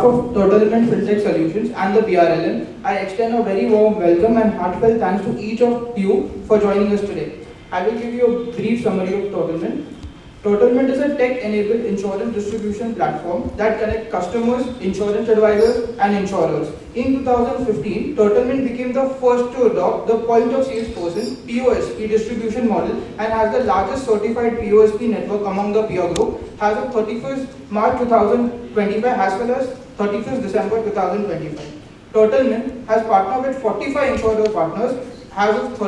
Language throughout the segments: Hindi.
of Turtlement Fintech Solutions and the BRLN, I extend a very warm welcome and heartfelt thanks to each of you for joining us today. I will give you a brief summary of Turtlement. Turtlement is a tech-enabled insurance distribution platform that connects customers, insurance advisors, and insurers. In 2015, Turtlement became the first to adopt the point of salesperson (POSP) distribution model and has the largest certified POSP network among the peer group. As of 31st March 2025 as well as 31st December 2025. Turtlement has partnered with 45 insurer partners as of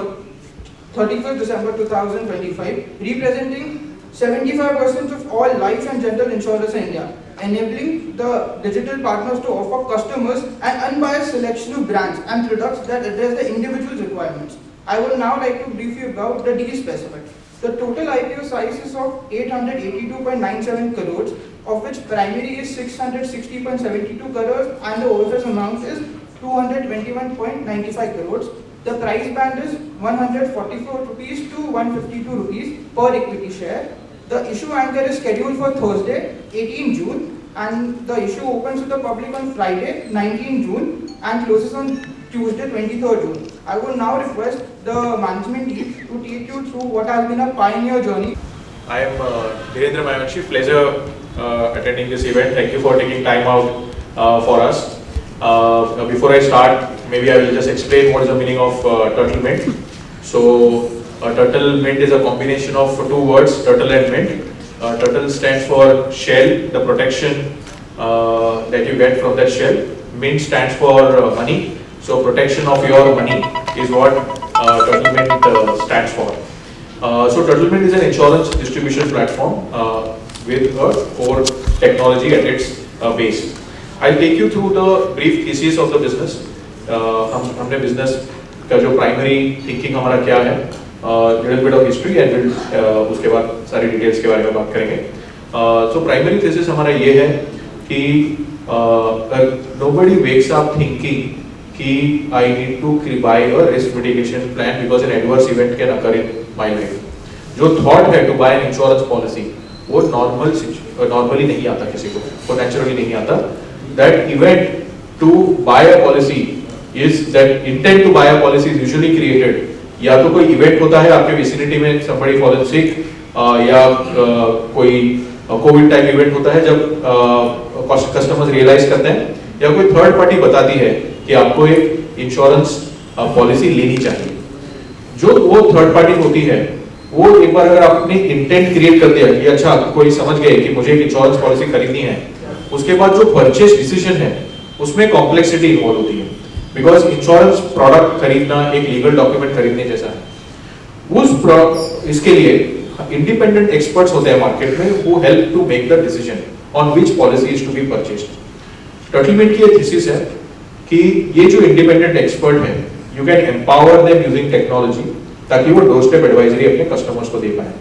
31st December 2025, representing 75% of all life and general insurers in India, enabling the digital partners to offer customers an unbiased selection of brands and products that address the individual's requirements. I would now like to brief you about the deal specific. The total IPO size is of 882.97 crores, of which primary is 660.72 crores and the OFS amount is 221.95 crores. The price band is 144 rupees to 152 rupees per equity share. The issue anchor is scheduled for Thursday, 18 June, and the issue opens to the public on Friday, 19 June, and closes on Tuesday, 23rd June. I would now request the management team to take you through what has been a pioneer journey. I am Dhirendra Mayavanshi. Pleasure attending this event. Thank you for taking time out for us. Before I start, maybe I will just explain what is the meaning of Turtlement. So, Turtlement is a combination of two words, turtle and mint. Turtle stands for shell, the protection that you get from that shell. Mint stands for money. So, protection of your money is what Turtlement stands for. So, Turtlement is an insurance distribution platform with a core technology at its base. I'll take you through the brief thesis of the business. हमने business का जो primary thinking हमारा क्या है, little bit of history and उसके बाद सारी details के बारे में बात करेंगे. So primary thesis हमारा ये है कि nobody wakes up thinking कि I need to buy a risk mitigation plan because an adverse event can occur in my life. जो thought है to buy an insurance policy, वो normally नहीं आता किसी को, वो naturally नहीं आता. That event to buy a policy is that intent to buy a policy is usually created. या तो कोई event होता है आपके vicinity में somebody fallen sick या कोई कोविड टाइप इवेंट होता है जब कस्टमर्स रियलाइज करते हैं या कोई थर्ड पार्टी बताती है कि आपको एक इंश्योरेंस पॉलिसी लेनी चाहिए. जो वो थर्ड पार्टी होती है वो एक बार अगर आपने इंटेंट क्रिएट कर दिया कि अच्छा कोई समझ गए कि मुझे एक इंश्योरेंस पॉलिसी खरीदनी है, उसके बाद जो परचेज डिसीजन है उसमें कॉम्प्लेक्सिटी इन्वॉल्व होती है बिकॉज इंश्योरेंस प्रोडक्ट खरीदना एक लीगल डॉक्यूमेंट खरीदने जैसा है. इसके लिए इंडिपेंडेंट एक्सपर्ट्स होते हैं मार्केट में who help to make the decision on which policy is to be purchased. टर्टलमेंट की ये थीसिस है कि ये जो इंडिपेंडेंट एक्सपर्ट है you can empower them using technology ताकि वो डोर स्टेप एडवाइजरी अपने कस्टमर्स को दे पाए.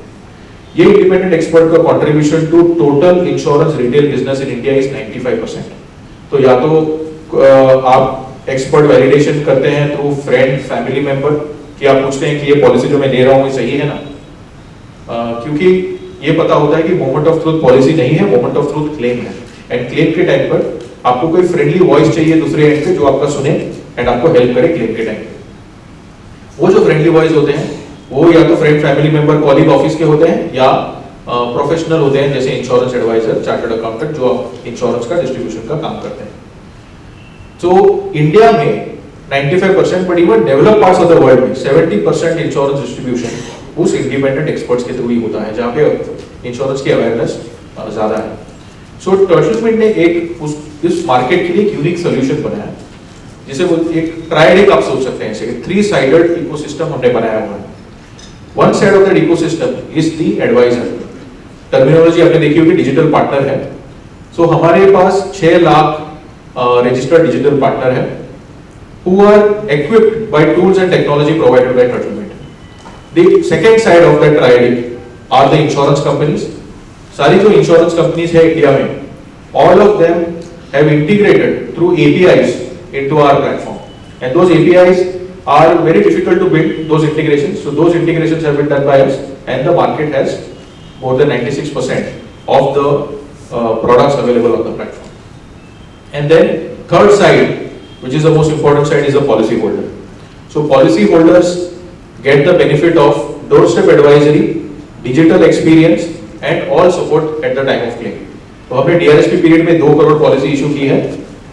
ये इंडिपेंडेंट एक्सपर्ट का contribution to total insurance retail business in India is 95%. तो या तो आप एक्सपर्ट वैलिडेशन करते हैं थ्रू फ्रेंड फैमिली मेंबर कि आप पूछते हैं कि ये पॉलिसी जो मैं ले रहा हूँ ये सही है ना, क्योंकि ये पता होता है कि मोमेंट ऑफ ट्रूथ पॉलिसी नहीं है, मोमेंट ऑफ ट्रूथ क्लेम है. एंड क्लेम के टाइम पर आपको कोई फ्रेंडली वॉइस चाहिए दूसरे एंड पे जो आपका सुने एंड आपको हेल्प करे क्लेम के टाइम पे. वो जो फ्रेंडली वॉइस होते हैं वो या तो friend family member colleague office के होते हैं या प्रोफेशनल होते हैं जैसे इंश्योरेंस एडवाइजर चार्टर्ड अकाउंटेंट जो इंश्योरेंस का डिस्ट्रीब्यूशन का काम करते हैं. तो इंडिया में 95% but even develop parts of the world में 70% इंश्योरेंस डिस्ट्रीब्यूशन उस इंडिपेंडेंट एक्सपर्ट्स के थ्रू ही होता है जहाँ पे इंश्योरेंस की अवेयरनेस ज्यादा है. सो टर्टलमेंट ने इस मार्केट के लिए एक यूनिक सोल्यूशन बनाया जिसे वो एक ट्रायड आप सोच सकते हैं ऐसे 3-sided इकोसिस्टम हमने बनाया हुआ है. One side of that ecosystem is the advisor. Terminology आपने देखी होगी डिजिटल पार्टनर है. सो हमारे पास 6 लाख registered digital partner है who are equipped by tools and technology provided by Turtlement. The second side of that triad are the insurance companies. सारी जो insurance companies है इंडिया में all of them have integrated through APIs into our platform and those APIs are very difficult to build those integrations. So those integrations have been done by us and the market has more than 96% of the products available on the platform. And then third side, which is the most important side, is the policy holder. So policy holders get the benefit of doorstep advisory, digital experience and all support at the time of claim. तो हमने DRSP पीरियड में 2 करोड़ पॉलिसी इशू की है,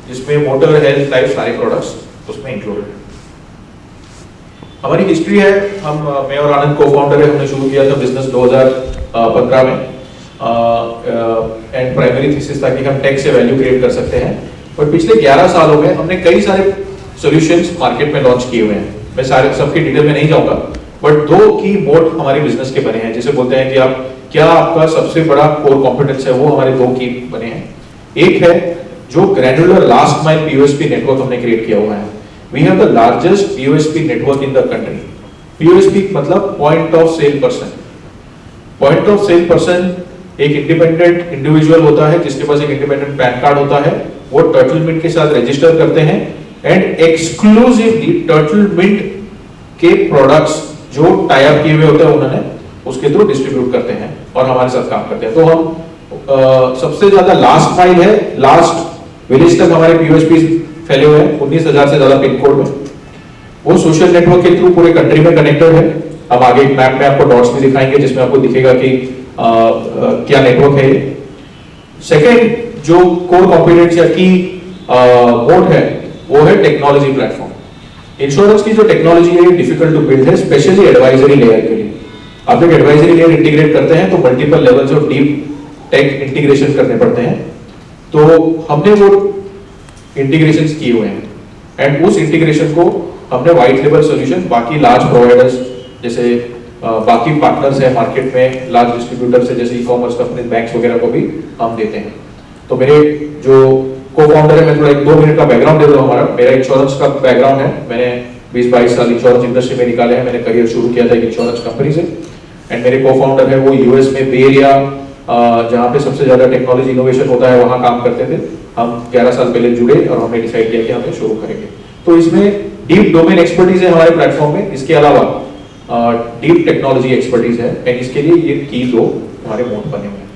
जिसमें मोटर, हेल्थ, लाइफ सारे प्रोडक्ट्स उसमें इंक्लूडेड है। हमारी हिस्ट्री है, मैं और आनंद को-फाउंडर है, हमने शुरू किया था बिजनेस 2015 में एंड प्राइमरी थीसिस था कि हम टेक से वैल्यू क्रिएट कर सकते हैं। और पिछले 11 सालों में हमने कई सारे सॉल्यूशंस मार्केट में लॉन्च किए हुए हैं। मैं सारे सबके डिटेल में नहीं जाऊंगा, बट 2 की मोड हमारे बिजनेस के बने हैं। जैसे बोलते हैं कि आप क्या आपका सबसे बड़ा कोर कॉम्पिटेंस है, वो हमारे 2 की बने हैं। एक है जो granular last mile POSP network हमने क्रिएट किया हुआ है। We have the largest POSP network in the country. POSP मतलब point of sale person. Point of sale person एक इंडिपेंडेंट इंडिविजुअल होता है जिसके पास एक इंडिपेंडेंट पैन कार्ड होता है। वो टर्टल मिंट के साथ रजिस्टर करते हैं एंड एक्सक्लूसिवली टर्टल मिंट के प्रोडक्ट्स जो टाई अप किए हुए होते हैं उन्होंने उसके थ्रू डिस्ट्रीब्यूट करते हैं और हमारे साथ काम करते हैं। तो हम सबसे ज्यादा लास्ट माइल है, लास्ट विलेज तक हमारे POSP फैले हुए हैं 19,000 से ज्यादा पिन कोड में। वो सोशल नेटवर्क के थ्रू पूरे कंट्री में कनेक्टेड है। अब आगे एक मैप में आपको डॉट्स भी दिखाएंगे जिसमें आपको दिखेगा कि क्या नेटवर्क है। सेकेंड जो कोर कॉम्पिटेंस या की मोड है वो है टेक्नोलॉजी प्लेटफॉर्म। इंश्योरेंस की जो टेक्नोलॉजी है ये डिफिकल्ट टू बिल्ड है, स्पेशली एडवाइजरी लेयर के लिए। आप जब एडवाइजरी लेयर इंटीग्रेट करते हैं तो multiple levels of deep tech integration करने पड़ते हैं। तो हमने वो इंटीग्रेशंस किए हुए हैं एंड उस इंटीग्रेशन को हमने व्हाइट लेबल सॉल्यूशन बाकी लार्ज प्रोवाइडर्स जैसे बाकी पार्टनर्स हैं मार्केट में, लार्ज डिस्ट्रीब्यूटर से जैसे ई-कॉमर्स कंपनी, बैंक्स वगैरह को भी हम देते हैं। तो मेरे जो को-फाउंडर है, मैं थोड़ा 1-2 मिनट का बैकग्राउंड दे दूं। हमारा मेरा इंश्योरेंस का बैकग्राउंड है, मैंने 20-22 साल इंश्योरेंस इंडस्ट्री में निकाले हैं। मैंने करियर शुरू किया था एक इंश्योरेंस कंपनी से एंड मेरे को-फाउंडर है वो US में बे एरिया जहाँ पे सबसे ज्यादा टेक्नोलॉजी इनोवेशन होता है वहाँ काम करते थे। हम 11 साल पहले जुड़े और हमने डिसाइड किया कि हमें शुरू करेंगे। तो इसमें डीप डोमेन एक्सपर्टीज है हमारे प्लेटफॉर्म में, इसके अलावा डीप टेक्नोलॉजी एक्सपर्टीज है एंड इसके लिए ये की 2 हमारे मोड बने हुए हैं।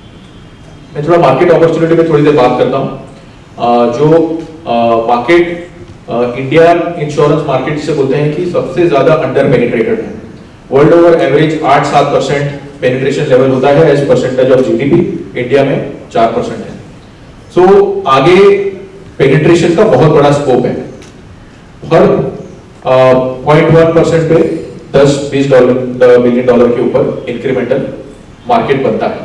मैं थोड़ा मार्केट अपॉर्चुनिटी पे थोड़ी देर बात करता हूँ। जो मार्केट इंडिया इंश्योरेंस मार्केट जिसे बोलते हैं कि सबसे ज्यादा अंडर पेनिट्रेटेड है। World over average 8-7% penetration level होता है as percentage of GDP, India में 4% है। सो आगे पेनिट्रेशन का बहुत बड़ा स्कोप है। हर 0.1% पे $10-20 बिलियन के ऊपर इंक्रीमेंटल मार्केट बनता है।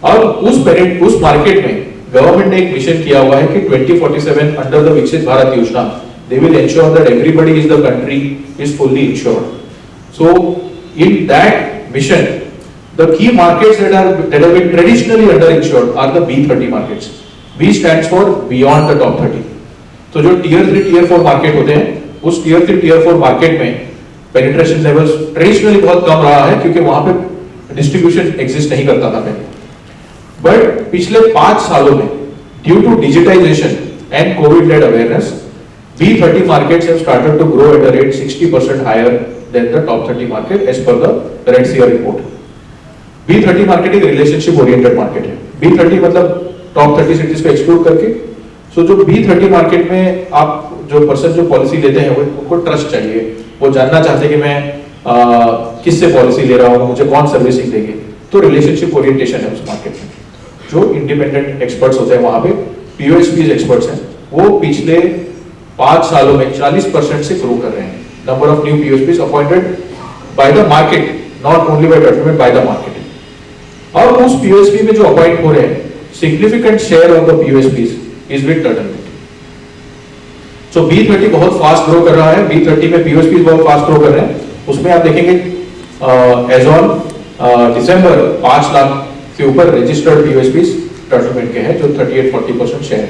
अब उस मार्केट में गवर्नमेंट ने एक मिशन किया हुआ है कि 2047 अंडर द विकसित भारत योजना they will ensure that everybody is the country is fully insured. So in that mission the key markets that have been traditionally under insured are the B30 markets. B stands for beyond the top 30. तो जो tier 3 tier 4 मार्केट होते हैं उस tier 3 tier 4 मार्केट में पेनिट्रेशन लेवल्स ट्रेडिशनली बहुत कम रहा है क्योंकि वहां पे डिस्ट्रीब्यूशन एग्जिस्ट नहीं करता था पहले। बट पिछले 5 सालों में due to digitisation and covid led awareness B30 markets have started to grow at a rate 60% higher than the top 30 market as per the Redseer report. B30 market एक रिलेशनशिप ओरिएंटेड मार्केट है। B30 मतलब टॉप 30 सिटीज को एक्सक्लूड करके। सो जो B30 मार्केट में आप जो पर्सन जो पॉलिसी लेते हैं वो उनको ट्रस्ट चाहिए, वो जानना चाहते हैं कि मैं किससे पॉलिसी ले रहा हूँ, मुझे कौन सर्विसिंग देंगे। तो रिलेशनशिप ओरिएंटेशन है उस मार्केट में। जो इंडिपेंडेंट एक्सपर्ट्स होते हैं वहां पे POSP एक्सपर्ट्स हैं, वो पिछले 5 सालों में 40% से ग्रो कर रहे हैं। Number of new POSPs appointed by the market, not only by development, by the market. और उस POSP में जो अपॉइंट हो रहे हैं, significant share of the POSPs is with Turtlemint. So B30 बहुत फास्ट ग्रो कर रहा है। B30 में POSPs बहुत फास्ट ग्रो कर रहे हैं। उसमें आप देखेंगे एज ऑन दिसंबर 5 लाख के ऊपर रजिस्टर्ड POSPs टर्टल मिंट के हैं जो 38-40% शेयर है।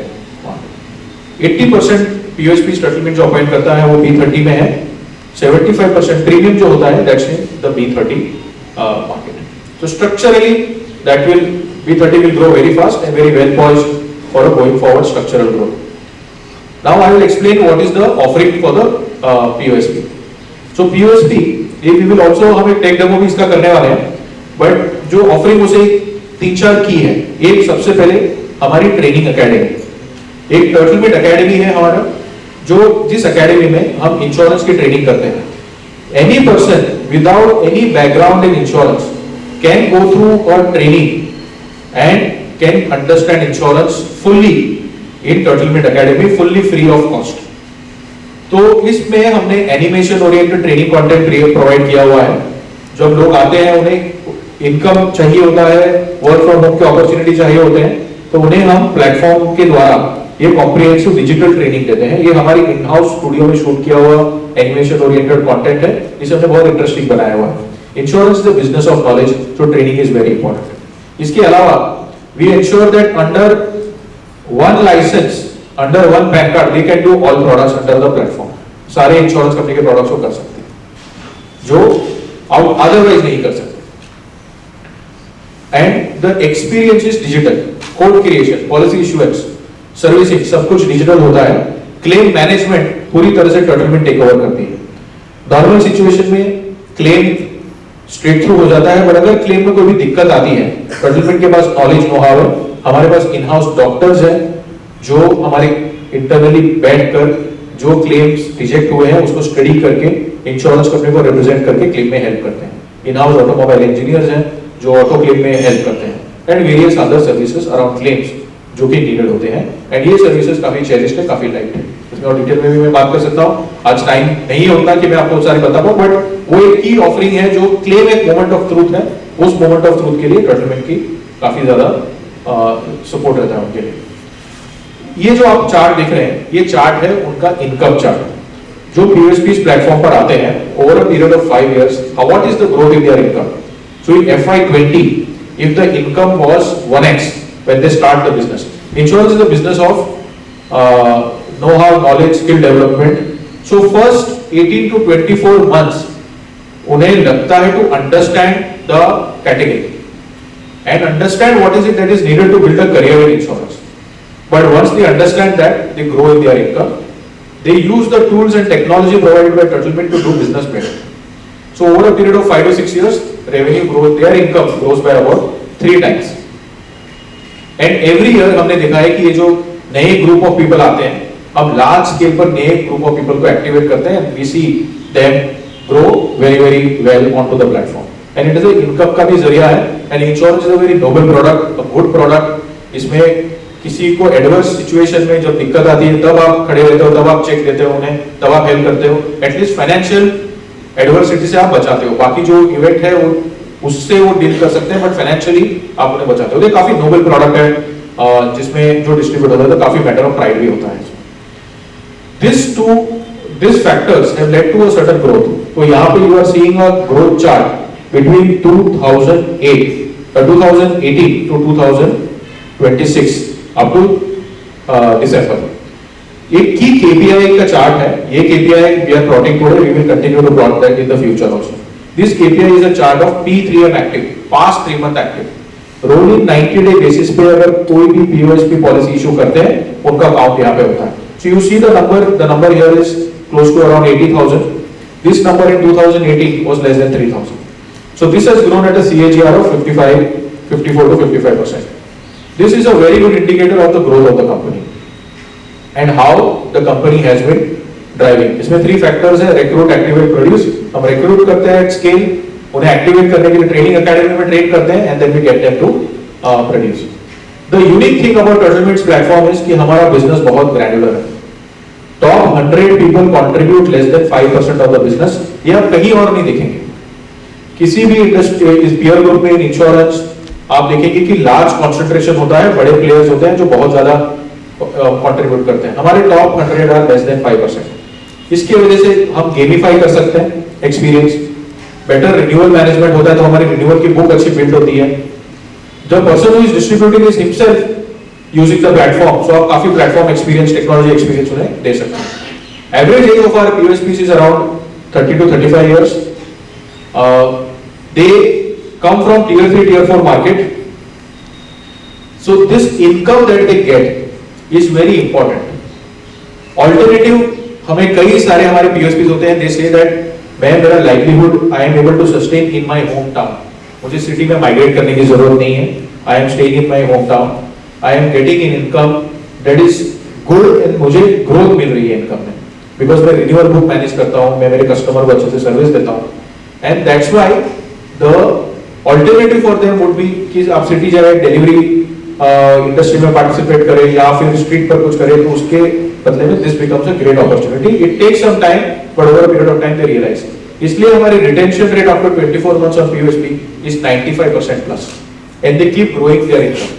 80% POSPs टर्टल मिंट जो अपॉइंट करता है वो B30 में है। 75% प्रीमियम जो होता है that's in the B30 market. So structurally, that will B30 will grow very fast and very well poised for a going forward structural growth. Now I will explain what is the offering for the POSP. So POSP, we will also हम एक टेक डेमो भी इसका करने वाले हैं, but जो offering उसे 3-4 की है। एक सबसे पहले हमारी ट्रेनिंग एकेडमी। एक टर्टलमेट एकेडमी है हमारा, जो जिस एकेडमी में हम इंश्योरेंस की ट्रेनिंग करते हैं. Any person without any background in insurance can go through a training and can understand insurance fully in Turtlemate Academy, fully free of cost. तो इसमें हमने animation oriented training content provide किया हुआ है. जब लोग आते हैं उन्हें इनकम चाहिए होता है, वर्क फ्रॉम होम के अपॉर्चुनिटी चाहिए होते हैं, तो उन्हें हम प्लेटफॉर्म के द्वारा ये कॉम्प्रिहेंसिव डिजिटल ट्रेनिंग देते हैं. ये हमारी इन हाउस स्टूडियो में शूट किया हुआ एनिमेशन ओरिएंटेड कंटेंट है, इसे हमने बहुत इंटरेस्टिंग बनाया हुआ है. Insurance is the business of knowledge, so training is very important. इसके अलावा we ensure that under one licence, under one PAN card, they can do all products under the platform. सारे इंश्योरेंस कंपनी के प्रोडक्ट्स को कर सकते हैं जो अदरवाइज नहीं कर सकते. And the experience is digital. Code creation, policy issuance, servicing, सब कुछ डिजिटल होता है. क्लेम मैनेजमेंट पूरी तरह से टर्टलमेट टेक ओवर करती है. नॉर्मल सिचुएशन में क्लेम स्ट्रेट थ्रू हो जाता है, बट अगर क्लेम में कोई भी दिक्कत आती है, टर्टलमेट के पास नॉलेज नो हाउ है. हमारे पास इन हाउस डॉक्टर्स हैं जो हमारे इंटरनली बैठकर जो क्लेम्स रिजेक्ट हुए हैं उसको स्टडी करके इंश्योरेंस कंपनी को रिप्रेजेंट करके क्लेम में हेल्प करते हैं. इन हाउस ऑटोमोबाइल इंजीनियर्स हैं जो ऑटो क्लेम में हेल्प करते हैं. And various other services around claims जो कि नीडेड होते हैं. एंड ये सर्विसेज काफी चेरिश्ड है, काफी लाइट है. इसमें और डिटेल में भी मैं बात कर सकता हूँ. आज टाइम नहीं होता कि मैं आपको सारे बता पाऊँ, बट वो एक की ऑफरिंग है जो क्लेम एक मोमेंट ऑफ ट्रूथ है. उस मोमेंट ऑफ ट्रूथ के लिए टर्टलमेट की काफी ज्यादा सपोर्ट रहता है उनके लिए. ये जो आप चार्ट देख रहे हैं, ये चार्ट है उनका इनकम चार्ट. जो POSPs प्लेटफॉर्म पर आते हैं over a period of 5 years, what is the growth in their income. So in FY20 if the income was 1x when they start the business. Insurance is the business of know-how, knowledge, skill development. So first 18 to 24 months उन्हें लगता है to understand the category and understand what is it that is needed to build a career in insurance. But once they understand that, they grow in their income. They use the tools and technology provided by Turtlemate to do business better. So over a period of 5 to 6 years, revenue growth, their income grows by about 3 times. And every year हमने देखा है कि ये जो नए ग्रुप ऑफ पीपल आते हैं, अब लार्ज स्केल पर नए ग्रुप ऑफ पीपल को एक्टिवेट करते हैं. We see them grow very very well onto the platform. And it is a income का भी जरिया है. And insurance is a very noble product, a good product. इसमें किसी को एडवर्स सिचुएशन में जब दिक्कत आती है तब आप खड़े रहते हो, तब आप चेक देते हो उन्हें, तब आप हेल्प करते हो. एटलीस्ट फाइनेंशियल एडवर्सिटी से आप बचाते हो. बाकी जो इवेंट है वो उससे वो डील कर सकते हैं, बट फाइनेंशियली आप उन्हें बचाते हो. ये काफी नोबल प्रोडक्ट है जिसमें जो डिस्ट्रीब्यूट होता है तो काफी मैटर ऑफ प्राइड भी होता है. These factors have led to a certain growth. तो यहाँ पे you are seeing a growth chart between 2018 to 2026 up to December. एक की KPI का चार्ट है. ये KPI we are plotting today. We will continue to plot that in the future also. This KPI is a chart of P3M active, past 3 month active. Rolling 90 day basis पे अगर कोई भी POSP पॉलिसी इशू करते हैं, उनका काउंट यहाँ पे होता है. So you see the number here is close to around 80,000. This number in 2018 was less than 3,000. So this has grown at a CAGR of 54 to 55%. This is a very good indicator of the growth of the company and how the company has been driving. इसमें 3 factors है: recruit, activate, produce. हम recruit करते हैं at scale, उन्हें activate करने के लिए training academy में train करते हैं, and then we get them to produce. The unique thing about Turtlemate's platform is कि हमारा business बहुत granular है. Top 100 people contribute less than 5% of the business. ये आप कहीं और नहीं देखेंगे. किसी भी इंडस्ट्री, इस peer group में इंश्योरेंस आप देखेंगे कि large concentration होता है, बड़े players होते हैं जो बहुत ज़्यादा contribute करते हैं. हमारे top 100 are less than 5%. इसकी वजह से हम गेमिफाई कर सकते हैं एक्सपीरियंस. बेटर रिन्यूअल मैनेजमेंट होता है तो हमारी रिन्यूअल की बुक अच्छी बिल्ड होती है. The person who is distributing is himself using the platform, so आप काफी प्लेटफॉर्म एक्सपीरियंस, टेक्नोलॉजी एक्सपीरियंस उन्हें दे सकते हैं. Average age of our POSPs is around 30 to 35 years. They come from tier 3, tier 4 market. So this income that they get is very important. Alternative, हमें कई सारे हमारे POSPs होते हैं, they say that मैं मेरा livelihood I am able to sustain in my hometown. मुझे सिटी में माइग्रेट करने की जरूरत नहीं है. I am staying in my hometown. I am getting an income that is good and मुझे ग्रोथ मिल रही है इनकम में, बिकॉज मैं रिन्यूअल बुक मैनेज करता हूँ, मैं मेरे कस्टमर को अच्छे से सर्विस देता हूँ, and that's why the alternative for them would be कि आप सिटी जाए, डिलीवरी इंडस्ट्री में पार्टिसिपेट करें या फिर स्ट्रीट पर कुछ करें, तो उसके बदले में this becomes a great opportunity. It takes some time but over a period of time they realise. इसलिए हमारी retention rate after 24 months on POSP is 95% plus and they keep growing their income.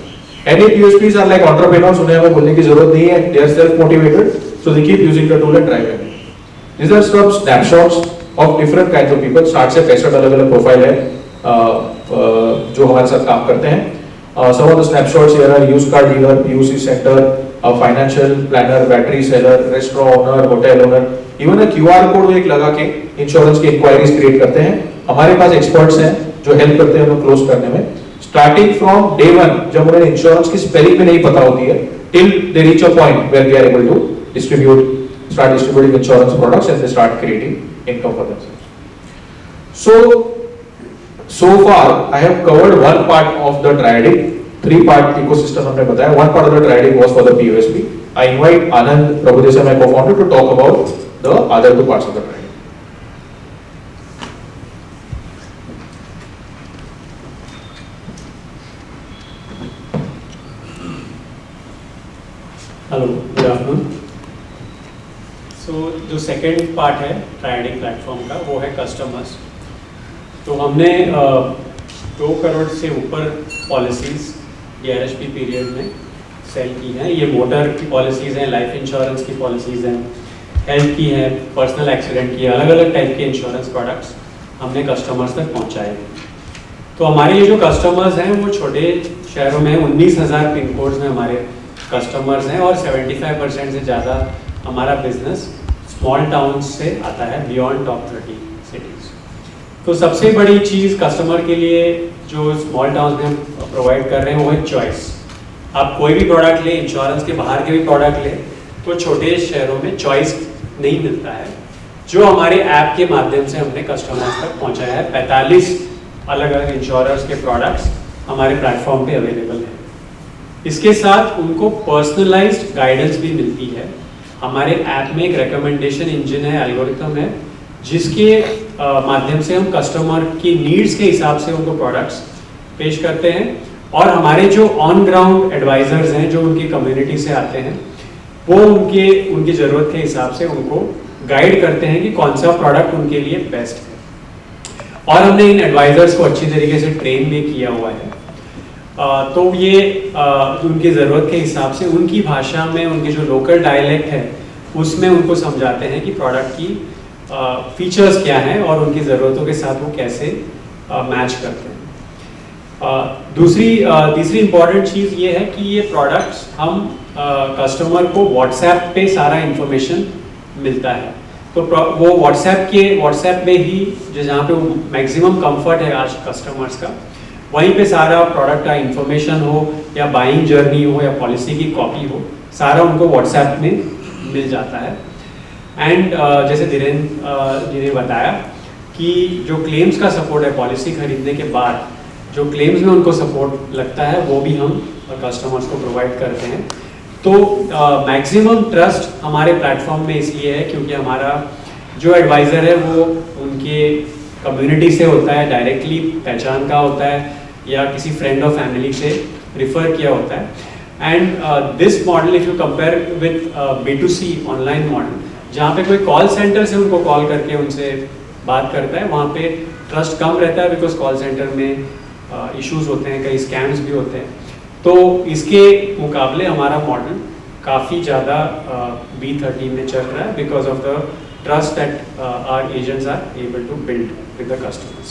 Any POSPs are like entrepreneurs, उन्हें हमें बोलने की जरूरत नहीं है, they are self motivated, so they keep using the tool and drive it. These are some snapshots of different kinds of people. 60 से 65 अलग-अलग प्रोफाइल है जो हमारे साथ काम करते हैं. Some of the snapshots here are used car dealer, PUC center, a financial planner, battery seller, restaurant owner, hotel owner. Even a QR code एक लगा के इंश्योरेंस की इंक्वायरीज क्रिएट करते हैं. हमारे पास एक्सपर्ट्स हैं जो हेल्प करते हैं हमें क्लोज करने में. स्टार्टिंग फ्रॉम डे वन, जब उन्हें इंश्योरेंस की स्पेलिंग भी नहीं पता होती है, till they reach a point where we are able to start distributing insurance products and they start creating income for themselves. So far I have covered one part of the triadic, 3-part ecosystem हमने बताया. One part of the triadic was for the POSP. I invite Anand Prabhudesai, my co-founder, to talk about the other 2 parts of the triadic. Hello, good afternoon. So जो सेकेंड पार्ट है ट्रायडिक प्लेटफॉर्म का वो है कस्टमर्स. तो हमने 2 करोड़ से ऊपर पॉलिसीज़ DRHP पीरियड में सेल की हैं. ये मोटर की पॉलिसीज़ हैं, लाइफ इंश्योरेंस की पॉलिसीज़ हैं, हेल्थ की हैं, पर्सनल एक्सीडेंट की, अलग अलग टाइप के इंश्योरेंस प्रोडक्ट्स हमने कस्टमर्स तक पहुंचाए. तो हमारे ये जो कस्टमर्स हैं वो छोटे शहरों में 19,000 पिन कोड्स में हमारे कस्टमर्स हैं और 75% से ज़्यादा हमारा बिजनेस स्मॉल टाउन से आता है, बियॉन्ड टॉप 30 सिटीज़. तो सबसे बड़ी चीज़ कस्टमर के लिए जो स्मॉल टाउन में हम प्रोवाइड कर रहे हैं वो है चॉइस. आप कोई भी प्रोडक्ट ले, इंश्योरेंस के बाहर के भी प्रोडक्ट ले, तो छोटे शहरों में चॉइस नहीं मिलता है, जो हमारे ऐप के माध्यम से हमने कस्टमर्स तक पहुँचाया है. 45 अलग अलग इंश्योरेंस के प्रोडक्ट्स हमारे प्लेटफॉर्म पे अवेलेबल हैं. इसके साथ उनको पर्सनलाइज्ड गाइडेंस भी मिलती है. हमारे ऐप में एक रिकमेंडेशन इंजन है, एल्गोरिथम है, जिसके माध्यम से हम कस्टमर की नीड्स के हिसाब से उनको प्रोडक्ट्स पेश करते हैं. और हमारे जो ऑन ग्राउंड एडवाइजर्स हैं जो उनकी कम्युनिटी से आते हैं, वो उनकी ज़रूरत के हिसाब से उनको गाइड करते हैं कि कौन सा प्रोडक्ट उनके लिए बेस्ट है. और हमने इन एडवाइजर्स को अच्छी तरीके से ट्रेन भी किया हुआ है. तो ये उनकी ज़रूरत के हिसाब से उनकी भाषा में, उनके जो लोकल डायलेक्ट है उसमें उनको समझाते हैं कि प्रोडक्ट की फीचर्स क्या हैं और उनकी ज़रूरतों के साथ वो कैसे मैच करते हैं. तीसरी इम्पॉर्टेंट चीज़ ये है कि ये प्रोडक्ट्स हम कस्टमर को व्हाट्सएप पे सारा इंफॉर्मेशन मिलता है. तो वो व्हाट्सएप में ही जहाँ पे वो मैक्सिमम कंफर्ट है आज कस्टमर्स का, वहीं पे सारा प्रोडक्ट का इंफॉर्मेशन हो या बाइंग जर्नी हो या पॉलिसी की कॉपी हो, सारा उनको व्हाट्सएप में मिल जाता है. एंड जैसे धीरेन्द्र जी ने बताया कि जो क्लेम्स का सपोर्ट है पॉलिसी खरीदने के बाद, जो क्लेम्स में उनको सपोर्ट लगता है वो भी हम कस्टमर्स को प्रोवाइड करते हैं. तो मैक्सिमम ट्रस्ट हमारे प्लेटफॉर्म में इसलिए है क्योंकि हमारा जो एडवाइज़र है वो उनके कम्युनिटी से होता है, डायरेक्टली पहचान का होता है या किसी फ्रेंड और फैमिली से रिफ़र किया होता है. And this model if you compare with B2C online model, जहाँ पे कोई कॉल सेंटर से उनको कॉल करके उनसे बात करता है, वहाँ पे ट्रस्ट कम रहता है बिकॉज कॉल सेंटर में इश्यूज होते हैं, कई स्कैम्स भी होते हैं. तो इसके मुकाबले हमारा मॉडल काफ़ी ज़्यादा B30 में चल रहा है because of the trust that our agents are able to build with the customers.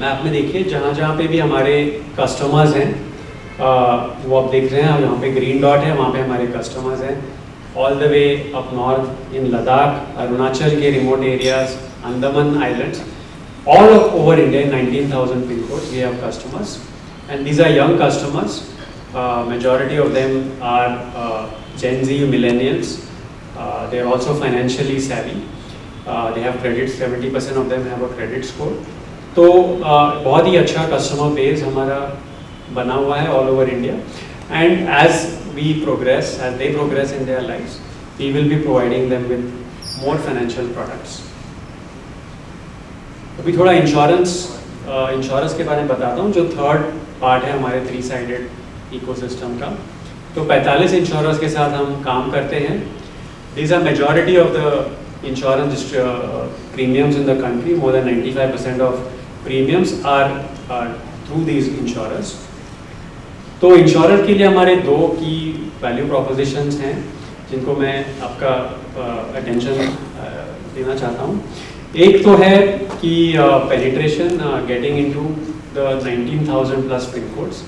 Map में देखिए जहाँ पे भी हमारे कस्टमर्स हैं वो आप देख रहे हैं, यहाँ पे ग्रीन डॉट है, वहाँ पे हमारे कस्टमर्स हैं. All the way up north in Ladakh, Arunachal के remote areas, Andaman islands, all over India, 19,000 pin codes, we have customers, and these are young customers. Majority of them are Gen Z millennials. They are also financially savvy. They have credit. 70% of them have a credit score. तो बहुत ही अच्छा कस्टमर बेस हमारा बना हुआ है all over India. And as we progress, as they progress in their lives, we will be providing them with more financial products. अभी थोड़ा इंश्योरेंस के बारे में बताता हूँ, जो थर्ड पार्ट है हमारे 3-sided इकोसिस्टम का। तो 45 इंश्योरर्स के साथ हम काम करते हैं। These are majority of the insurance premiums in the country. More than 95% of premiums are through these insurers. तो इंश्योरर के लिए हमारे 2 की वैल्यू प्रोपोजिशंस हैं जिनको मैं आपका अटेंशन देना चाहता हूँ। एक तो है कि penetration, getting into the 19,000 plus pin codes.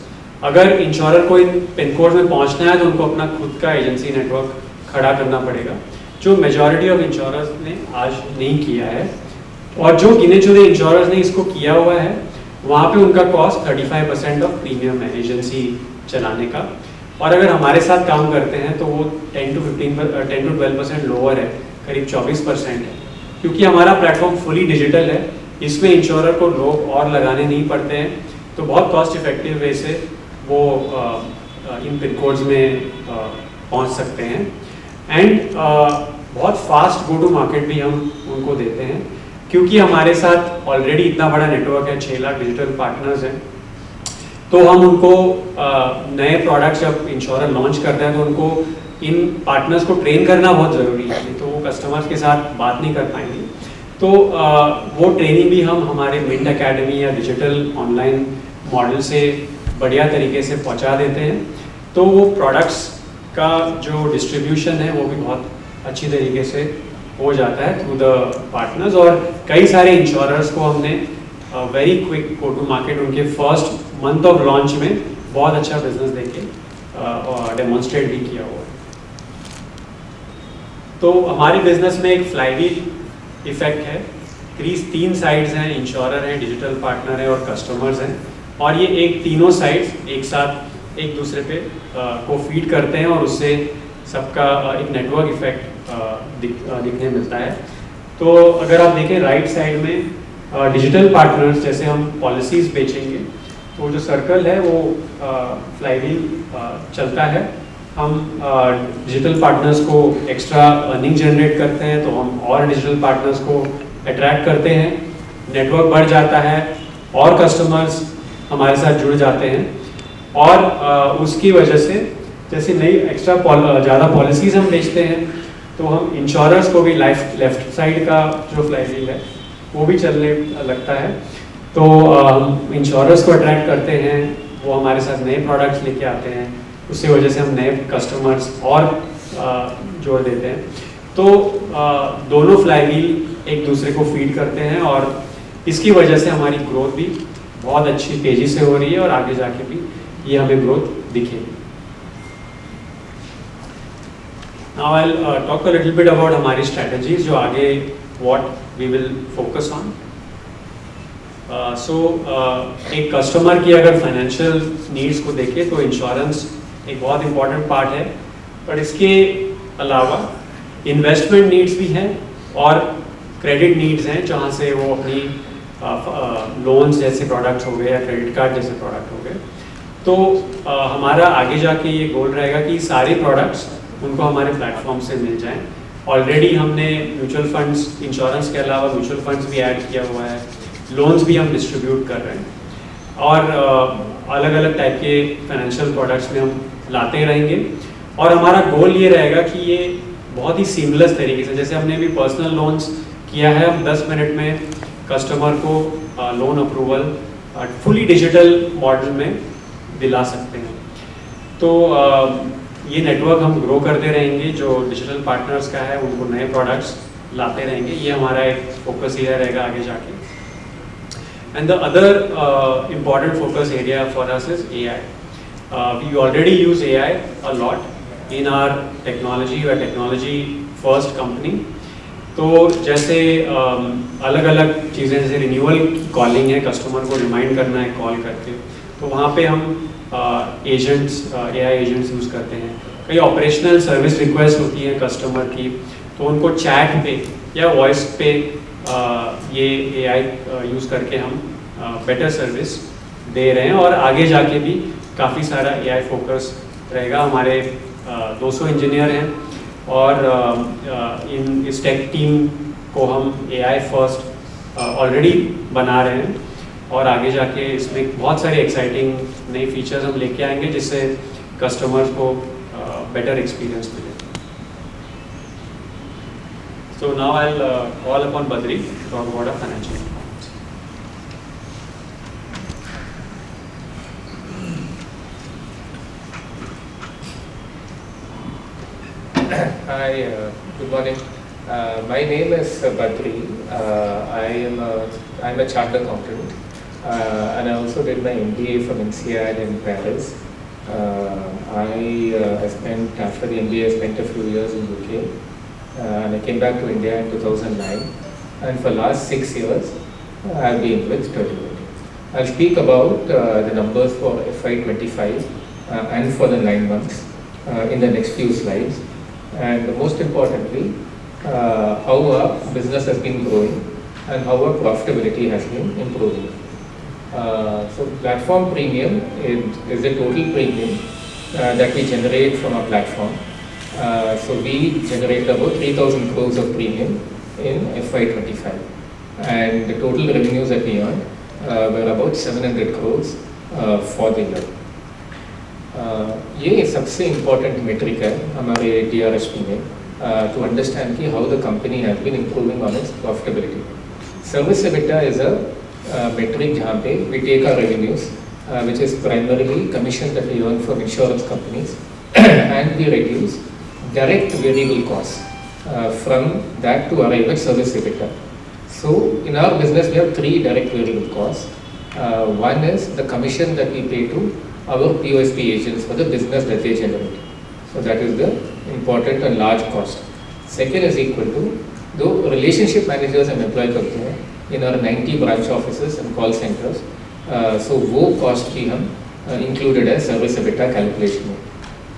अगर इंश्योरर को इन पिन कोड में पहुँचना है तो उनको अपना खुद का एजेंसी नेटवर्क खड़ा करना पड़ेगा, जो मेजॉरिटी ऑफ इंश्योरर्स ने आज नहीं किया है। और जो गिने चुने इंश्योरर्स ने इसको किया हुआ है वहाँ पे उनका कॉस्ट 35% ऑफ प्रीमियम है एजेंसी चलाने का। और अगर हमारे साथ काम करते हैं तो वो 10 to 12% लोअर है, करीब 24% है, क्योंकि हमारा प्लेटफॉर्म फुली डिजिटल है। इसमें इंश्योरर को लोग और लगाने नहीं पड़ते हैं, तो बहुत कॉस्ट इफेक्टिव वे से वो इन पिन कोड्स में पहुंच सकते हैं। एंड बहुत फास्ट गो टू मार्केट भी हम उनको देते हैं, क्योंकि हमारे साथ ऑलरेडी इतना बड़ा नेटवर्क है, 6 लाख डिजिटल पार्टनर्स हैं। तो हम उनको नए प्रोडक्ट्स जब इंश्योरर लॉन्च करते हैं तो उनको इन पार्टनर्स को ट्रेन करना बहुत ज़रूरी है, तो वो कस्टमर्स के साथ बात नहीं कर पाएंगे। तो वो ट्रेनिंग भी हम हमारे मिंट एकेडमी या डिजिटल ऑनलाइन मॉडल से बढ़िया तरीके से पहुंचा देते हैं। तो वो प्रोडक्ट्स का जो डिस्ट्रीब्यूशन है वो भी बहुत अच्छी तरीके से हो जाता है थ्रू द पार्टनर्स। और कई सारे इंश्योरर्स को हमने very quick go to market उनके फर्स्ट मंथ ऑफ लॉन्च में बहुत अच्छा बिजनेस देके डेमोन्स्ट्रेट भी किया हुआ है। तो हमारे बिजनेस में एक फ्लाईव्हील इफेक्ट है। 3 साइड्स हैं, इंश्योरर है, डिजिटल पार्टनर है और कस्टमर्स हैं। और ये तीनों साइड्स एक साथ एक दूसरे पे को फीड करते हैं और उससे सबका एक नेटवर्क इफेक्ट दिखने मिलता है। तो अगर आप देखें राइट साइड में डिजिटल पार्टनर्स, जैसे हम पॉलिसीज़ बेचेंगे तो जो सर्कल है वो फ्लाईव्हील चलता है। हम डिजिटल पार्टनर्स को एक्स्ट्रा अर्निंग जनरेट करते हैं तो हम और डिजिटल पार्टनर्स को अट्रैक्ट करते हैं, नेटवर्क बढ़ जाता है और कस्टमर्स हमारे साथ जुड़ जाते हैं। और उसकी वजह से जैसे नई एक्स्ट्रा ज़्यादा पॉलिसीज़ हम बेचते हैं तो हम इंश्योरर्स को भी लेफ्ट साइड का जो फ्लाईव्हील है वो भी चलने लगता है। तो हम इंश्योरर्स को अट्रैक्ट करते हैं, वो हमारे साथ नए प्रोडक्ट्स लेके आते हैं, उसकी वजह से हम नए कस्टमर्स और जोड़ देते हैं। तो दोनों फ्लाईव्हील एक दूसरे को फीड करते हैं और इसकी वजह से हमारी ग्रोथ भी बहुत अच्छी तेज़ी से हो रही है और आगे जाके भी ये हमें ग्रोथ दिखेगी। Now I'll talk a little bit about हमारी strategies जो आगे what we will focus on. एक कस्टमर की अगर फाइनेंशियल नीड्स को देखें तो इंश्योरेंस एक बहुत इम्पॉर्टेंट पार्ट है, पर इसके अलावा इन्वेस्टमेंट नीड्स भी हैं और क्रेडिट नीड्स हैं, जहाँ से वो अपनी लोन्स जैसे प्रोडक्ट्स हो गए या क्रेडिट कार्ड जैसे प्रोडक्ट हो गए। तो हमारा आगे जाके ये गोल रहेगा कि सारे प्रोडक्ट्स उनको हमारे प्लेटफॉर्म से मिल जाएं। ऑलरेडी हमने म्यूचुअल फंड्स, इंश्योरेंस के अलावा म्यूचुअल फंड्स भी ऐड किया हुआ है, लोन्स भी हम डिस्ट्रीब्यूट कर रहे हैं और अलग अलग टाइप के फाइनेंशियल प्रोडक्ट्स में हम लाते रहेंगे। और हमारा गोल ये रहेगा कि ये बहुत ही सीमलेस तरीके से, जैसे हमने भी पर्सनल लोन्स किया है, हम 10 मिनट में कस्टमर को loan approval fully digital model में दिला सकते हैं। तो ये नेटवर्क हम ग्रो करते रहेंगे, जो डिजिटल पार्टनर्स का है उनको नए प्रोडक्ट्स लाते रहेंगे, ये हमारा एक फोकस एरिया रहेगा आगे जाके। And the other important focus area for us is AI. We already use AI a lot in our technology. We are technology first company. तो जैसे अलग अलग चीज़ें, जैसे रिन्यूअल की कॉलिंग है, कस्टमर को रिमाइंड करना है कॉल करके, तो वहाँ पे हम एजेंट्स, AI एजेंट्स यूज़ करते हैं। कई ऑपरेशनल सर्विस रिक्वेस्ट होती है कस्टमर की, तो उनको चैट पे या वॉइस पे ये AI यूज़ करके हम बेटर सर्विस दे रहे हैं और आगे जाके भी काफ़ी सारा AI फोकस रहेगा। हमारे 200 इंजीनियर हैं और इन इस टेक टीम को हम AI फर्स्ट ऑलरेडी बना रहे हैं और आगे जाके इसमें बहुत सारे एक्साइटिंग नए फीचर्स हम लेके आएंगे जिससे कस्टमर्स को बेटर एक्सपीरियंस मिले। So now I'll call upon Badri to talk about our financial performance. Hi, good morning. My name is Badri. I'm a chartered accountant, and I also did my MBA from INSEAD in Paris. I spent after the MBA, I spent a few years in UK, and I came back to India in 2009. And for last 6 years, I've been with Sterling. I'll speak about the numbers for FY25 and for the 9 months in the next few slides. And most importantly, how our business has been growing and how our profitability has been improving. So platform premium is the total premium that we generate from our platform. So we generate about 3,000 crores of premium in FY25, and the total revenues that we earned were about 700 crores for the year. ये सबसे इम्पोर्टेंट मेट्रिक है हमारे DRHP में to understand कि how the company has been improving on its profitability. Service EBITDA is a metric जहाँ पे we take our revenues, which is primarily commission that we earn from insurance companies, and we reduce direct variable costs from that to arrive at service EBITDA. So in our business we have 3 direct variable costs. One is the commission that we pay to our POSP agents for the business that they generate. So that is the important and large cost. Second is equal to the relationship managers हम employ करते हैं in our 90 branch offices and call centers. So वो cost भी हम included है service EBITDA calculation में.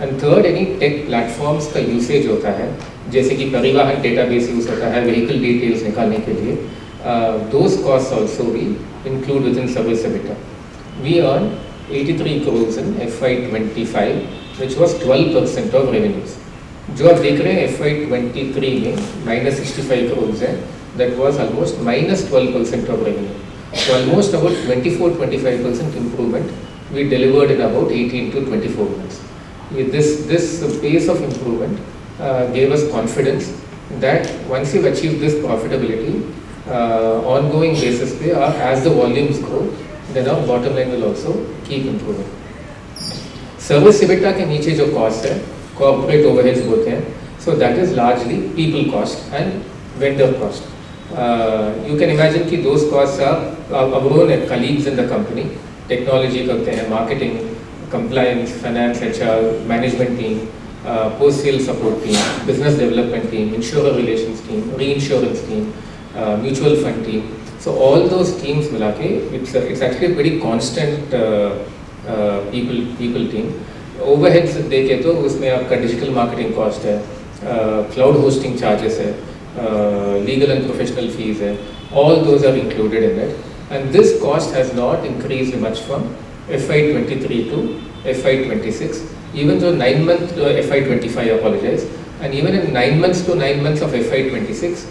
And third, any tech platforms का usage होता है, जैसे कि परिवहन database use होता है, vehicle details निकालने के लिए, those costs also we include within service EBITDA. We earn 83 crores in FY25, which was 12% of revenues. जो आप देख रहे हैं FY23 में -65 crores है, that was almost -12% of revenue. So almost about 24-25% improvement we delivered in about 18 to 24 months. This pace of improvement gave us confidence that once you've achieved this profitability, ongoing basis पे as the volumes grow, then our bottom line will also keep improving. Service EBITDA के नीचे जो cost है, corporate overheads बोलते हैं, so that is largely people cost and vendor cost. You can imagine कि those costs are our own colleagues in the company, technology करते हैं, marketing, compliance, finance, HR, management team, post-sale support team, business development team, insurer relations team, reinsurance team, mutual fund team. So all those teams मिला के it's actually a pretty constant people team. Overheads देखे तो उसमें आपका digital marketing cost है, cloud hosting charges है, legal and professional fees है, all those are included in it. And this cost has not increased much from FY23 to FY26, even though 9 months to FY25, I apologize, and even in 9 months to 9 months of FY26,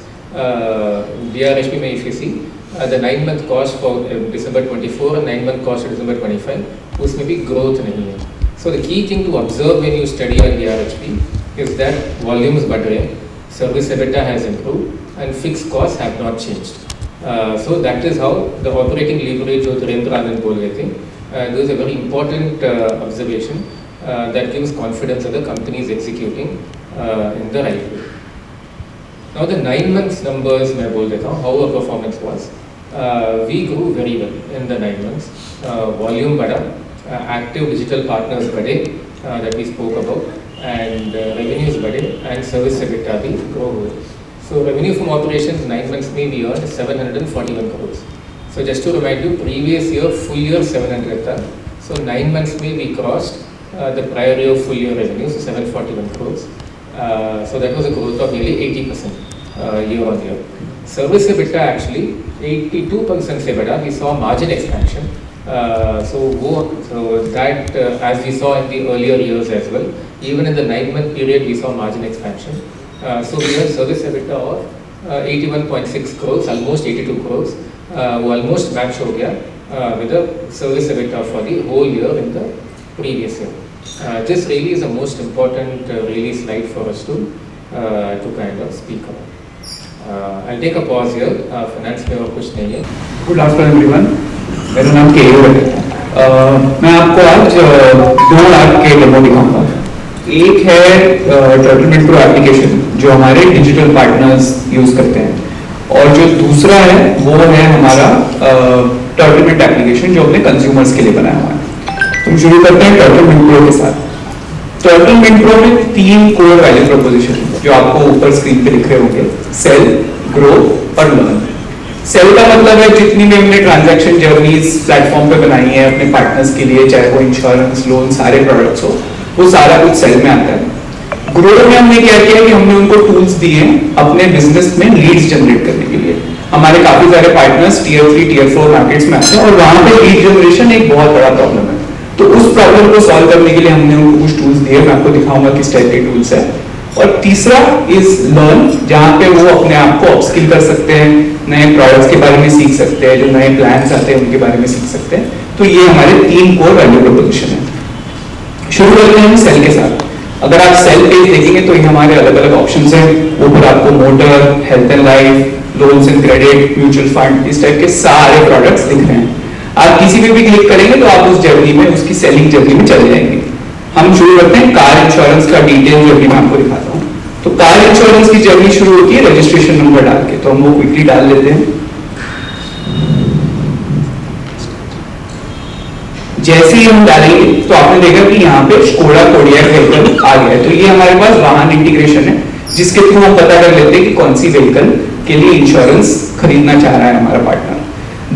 DRHP में if you see, the 9-month cost for December 24 and 9-month cost for December 25, उसमें भी growth नहीं है. So the key thing to observe when you study on DRHP is that volumes बढ़ रहे हैं, service EBITDA has improved, and fixed costs have not changed. So that is how the operating leverage जो धीरेन्द्र आनंद बोल रहे थे, this is a very important observation that gives confidence that the company is executing in the right way. Now the 9 months numbers मैं बोल देता हूँ, how our performance was. We grew very well in the 9 months. Volume बढ़ा, active digital partners बढ़े that we spoke about, and revenues बढ़े, and service EBITDA भी grow हुए. So revenue from operations 9 months में we earned 741 crores. So just to remind you, previous year full year 700 था. So 9 months में we crossed the prior year full year revenue, so 741 crores. So that was a growth of nearly 80% year on year. Service EBITDA actually 82% से बढ़ा. We saw margin expansion So that, as we saw in the earlier years as well, even in the 9-month period, we saw margin expansion. So we have service EBITDA of 81.6 crores, almost 82 crores, वो almost match हो गया with the service EBITDA for the whole year in the previous year. This really is the most important really slide for us to kind of speak about. I'll take a pause here. Finance में और कुछ नहीं है. गुड आफ्टरनून एवरीवन, मेरा नाम के है. मैं आपको आज 2 लाख के डेमो दिखाऊंगा. एक है टर्टलमेंट प्रो एप्लीकेशन जो हमारे डिजिटल पार्टनर्स यूज करते हैं, और जो दूसरा है वो है हमारा टर्टलमेंट एप्लीकेशन जो अपने कंज्यूमर्स के लिए बनाया हुआ है. तो शुरू करते हैं टर्टलमेंट प्रो के साथ. टर्टलमेंट प्रो में 3 कोर वैल्यू प्रोपोजिशन जो आपको ऊपर स्क्रीन पे दिख रहे होंगे: सेल, ग्रो और लर्न. सेल का मतलब है जितनी भी हमने ट्रांजैक्शन जर्नीज प्लेटफॉर्म पे बनाई है अपने पार्टनर्स के लिए, चाहे वो इंश्योरेंस, लोन, सारे प्रोडक्ट्स हो, वो सारा कुछ सेल में आता है. ग्रो में हमने क्या किया कि हमने उनको टूल्स दिए अपने बिजनेस में लीड्स जनरेट करने के लिए. हमारे काफी सारे पार्टनर्स टियर 3, टियर 4 मार्केट्स में आते हैं और वहां पे लीड जनरेशन एक बहुत बड़ा प्रॉब्लम है. तो उस प्रॉब्लम को सॉल्व करने के लिए हमने उनको कुछ टूल्स दिए. मैं आपको दिखाऊंगा किस टाइप के टूल्स है. और तीसरा इज लर्न, जहां पे वो अपने आप को अपस्किल कर सकते हैं, नए प्रोडक्ट्स के बारे में सीख सकते हैं, जो नए प्लान्स आते हैं उनके बारे में सीख सकते हैं. तो ये हमारे 3 कोर वैल्यू प्रोपोजिशन है. शुरू करते हैं हम सेल के साथ. अगर आप सेल पेज देखेंगे तो ये हमारे अलग अलग ऑप्शंस हैं. ऊपर आपको motor, health and life, loans and credit, mutual fund, इस टाइप के सारे प्रोडक्ट्स दिख रहे हैं. आप किसी पे भी क्लिक करेंगे तो आप उस जर्नी में, उसकी सेलिंग जर्नी में चले जाएंगे. हम शुरू करते हैं कार इंश्योरेंस का डिटेल जर्नी में आपको दिखाता हूँ. तो कार इंश्योरेंस की जर्नी शुरू होती है रजिस्ट्रेशन नंबर डाल के. तो हम वो क्विकली डाल लेते हैं. जैसे ही हम डालेंगे तो आपने देखा कि यहाँ पे स्कोडा कोडियाक व्हीकल आ गया है. तो ये हमारे पास वाहन इंटीग्रेशन है जिसके थ्रू हम पता कर लेते हैं कि कौन सी व्हीकल के लिए इंश्योरेंस खरीदना चाह रहा है हमारा पार्टनर.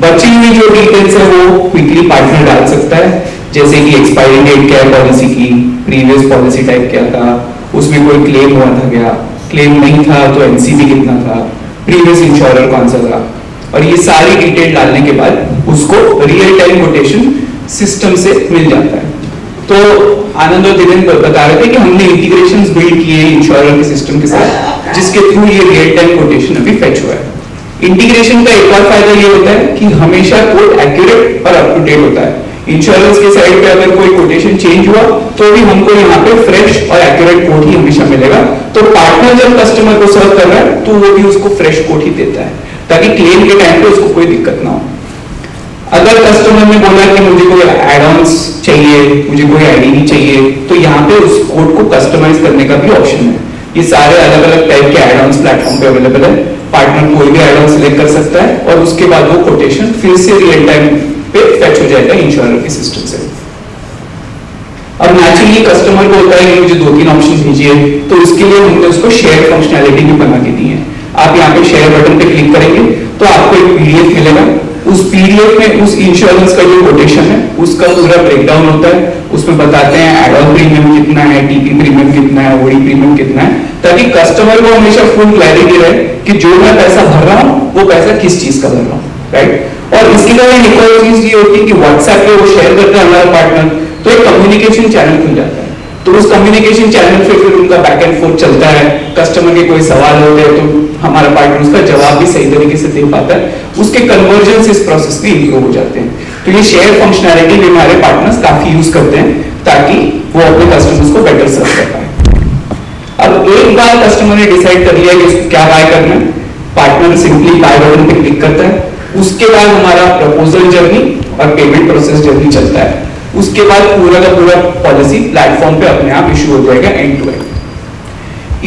बची हुई जो डिटेल्स है वो क्विकली पार्टनर डाल सकता है, जैसे कि एक्सपायरी डेट क्या है पॉलिसी की, प्रीवियस पॉलिसी टाइप क्या था, उसमें कोई क्लेम हुआ था क्या, क्लेम नहीं था तो एनसीबी कितना था, प्रीवियस इंश्योरर कौन सा था. और ये सारी डिटेल डालने के बाद उसको रियल टाइम कोटेशन सिस्टम से मिल जाता है. तो आनंद और दिनेश बता रहे थे कि हमने इंटीग्रेशंस बिल्ड किए इंश्योरर के सिस्टम के साथ, जिसके थ्रू ये रियल टाइम कोटेशन अभी फेच हुआ है. इंटीग्रेशन का एक और फायदा ये होता है कि हमेशा कोड एक्यूरेट और अप टू डेट होता है. इंश्योरेंस के साइड पे अगर कोई कोटेशन चेंज हुआ तो भी हमको यहाँ पे फ्रेश और एक्यूरेट कोड ही हमेशा मिलेगा. तो पार्टनर जब कस्टमर को सर्व कर रहा है तो वो भी उसको फ्रेश कोड ही देता है, ताकि क्लेम के टाइम पे उसको कोई दिक्कत ना हो. अगर कस्टमर ने बोला कि मुझे कोई एड ऑन्स चाहिए, मुझे कोई आईडी नहीं चाहिए, तो यहाँ पे उस कोड को कस्टमाइज करने का भी ऑप्शन है. ये सारे अलग अलग टाइप के एड ऑन्स प्लेटफॉर्म पे अवेलेबल है. पार्टनर कोई भी एड ऑन सिलेक्ट कर सकता है और उसके बाद वो कोटेशन फिर से रियल टाइम पे फेच हो जाएगा इंश्योरर के सिस्टम से. अब नेचुरली कस्टमर को होता है कि मुझे 2-3 ऑप्शन भेजिए, तो उसके लिए हमने उसको शेयर फंक्शनैलिटी भी बना के दी है. आप यहाँ पे शेयर बटन पे क्लिक करेंगे तो आपको एक पीडीएफ मिलेगा. उस पीडीएफ में उस इंश्योरेंस का जो कोटेशन है उसका पूरा ब्रेकडाउन होता है. उसमें बताते हैं एड ऑन प्रीमियम कितना है, टीपी प्रीमियम कितना है, ओडी प्रीमियम कितना है, ताकि कस्टमर को हमेशा फुल क्लैरिटी रहे कि जो मैं पैसा भर रहा हूँ वो पैसा किस चीज का भर रहा हूँ. राइट. और इसके अलावा एक और चीज ये होती है कि व्हाट्सएप पे वो शेयर करता है हमारा पार्टनर, तो एक कम्युनिकेशन चैनल खुल जाता है. तो उस कम्युनिकेशन चैनल पे फिर उनका बैक एंड फोर्थ चलता है. कस्टमर के कोई सवाल होते हैं तो हमारा पार्टनर उसका जवाब भी सही तरीके से दे पाता है. उसके कन्वर्जन इस प्रोसेस भी इंप्रूव हो जाते हैं. तो ये शेयर फंक्शनैलिटी भी हमारे पार्टनर्स काफी यूज करते हैं ताकि वो अपने कस्टमर्स को बेटर सर्व कर पाए. अब एक बार कस्टमर ने डिसाइड कर लिया कि उसको क्या बाय करना है, पार्टनर सिंपली बाय बटन पे क्लिक करता है. उसके बाद हमारा प्रपोजल जर्नी और पेमेंट प्रोसेस जर्नी चलता है. उसके बाद पूरा का पूरा पॉलिसी प्लेटफॉर्म पे अपने आप इशू हो जाएगा एंड टू एंड.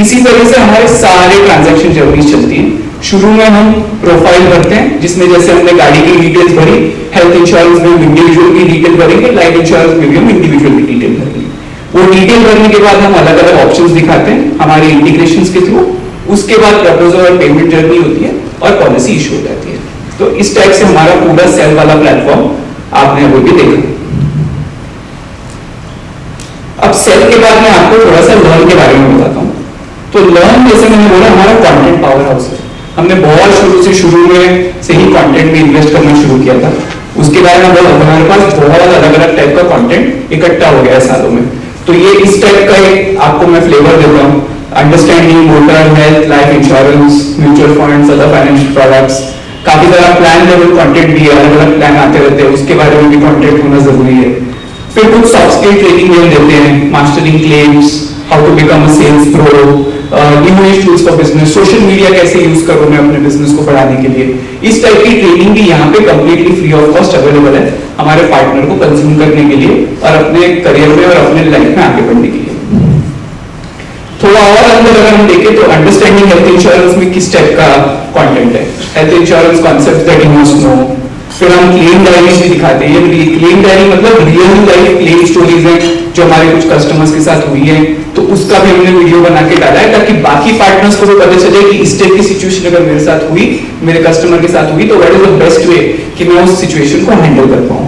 इसी तरह से हमारे सारे ट्रांजैक्शन जर्नीज चलती हैं. शुरू में हम प्रोफाइल भरते हैं जिसमें जैसे हमने गाड़ी की डिटेल्स भरी, हेल्थ इंश्योरेंस में हम इंडिविजुअल की डिटेल भरेंगे, लाइफ इंश्योरेंस में भी हम इंडिविजुअल की डिटेल भरेंगे. वो डिटेल भरने के बाद हम अलग अलग ऑप्शंस दिखाते हैं हमारे इंटीग्रेशंस के थ्रू. उसके बाद प्रपोजल और पेमेंट जर्नी होती है और पॉलिसी इशू हो जाती है. तो इस टाइप से हमारा पूरा सेल वाला प्लेटफॉर्म आपने अभी भी देखा. अब सेल के बाद मैं आपको थोड़ा सा लर्न के बारे में बताता हूँ. तो लर्न जैसे मैंने बोला हमारा कंटेंट पावर हाउस है. हमने बहुत शुरू में से ही कंटेंट में इन्वेस्ट करना शुरू किया था. उसके बारे में हमारे पास बहुत अलग अलग टाइप का कंटेंट इकट्ठा हो गया है सालों में। तो ये इस टाइप का एक आपको मैं फ्लेवर देता हूँ, understanding motor health life insurance mutual funds other financial products, काफी सारा प्लान लेवल कंटेंट भी है, अलग अलग प्लान आते रहते हैं, उसके बारे में भी कंटेंट होना जरूरी है। फिर कुछ सॉफ्ट स्किल ट्रेनिंग में देते हैं, mastering claims, how to become a sales pro, new age tools for business, social media कैसे यूज करूं मैं अपने बिजनेस को बढ़ाने के लिए। इस टाइप की ट्रेनिंग भी यहाँ पे completely free of cost available है हमारे पार्टनर को कंज्यूम करने के लिए और अपने करियर में और अपने लाइफ में आगे बढ़ने के लिए। थोड़ा और अंदर अगर हम देखें तो अंडरस्टैंडिंग हेल्थ इंश्योरेंस में किस टाइप का कंटेंट है, health insurance concept that you must know. फिर हम क्लेम डायरीज भी दिखाते हैं, ये क्लेम डायरी मतलब रियल लाइफ क्लेम स्टोरीज हैं जो हमारे कुछ कस्टमर्स के साथ हुई है, तो उसका भी हमने वीडियो बना के डाला है ताकि बाकी पार्टनर्स को भी पता चले कि इस टाइप की सिचुएशन अगर मेरे साथ हुई, मेरे कस्टमर के साथ हुई, तो what is the best way कि मैं उस सिचुएशन को हैंडल कर पाऊं।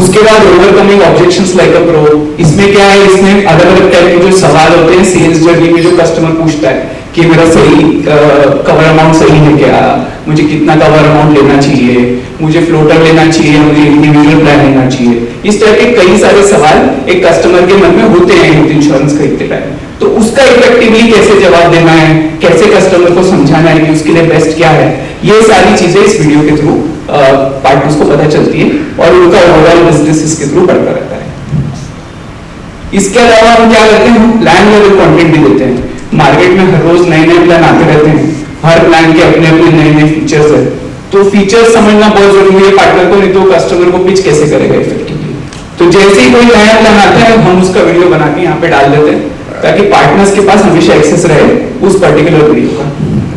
उसके बाद overcoming objections like a pro, इसमें क्या है, इसमें अलग अलग टाइप के जो सवाल होते हैं सेल्स जर्नी में जो कस्टमर पूछता है कि मेरा सही कवर अमाउंट सही है क्या, मुझे कितना कवर अमाउंट लेना चाहिए, मुझे फ्लोटर लेना चाहिए, मुझे इंडिविजुअल प्लान लेना चाहिए, इस तरह के कई सारे सवाल एक कस्टमर के मन में होते हैं हेल्थ इंश्योरेंस खरीदते टाइम। तो उसका इफेक्टिवली कैसे जवाब देना है, कैसे कस्टमर को समझाना है कि उसके लिए बेस्ट क्या है, ये सारी चीजें इस वीडियो के थ्रू पार्टनर्स को पता चलती है और उनका ओवरऑल बिजनेस इसके थ्रू बढ़ता रहता है। इसके अलावा हम क्या करते हैं, हम प्लान लेवल कंटेंट भी देते हैं। मार्केट में हर रोज नए नए प्लान आते रहते हैं, हर प्लान के अपने अपने नए नए फीचर्स है, तो फीचर्स समझना बहुत जरूरी है पार्टनर को, नहीं तो कस्टमर को पिच कैसे करेगा इफेक्टिवली। तो जैसे ही कोई नया प्लान आता है हम उसका वीडियो बना के यहाँ पे डाल देते हैं ताकि पार्टनर्स के पास हमेशा एक्सेस रहे उस पर्टिकुलर वीडियो का,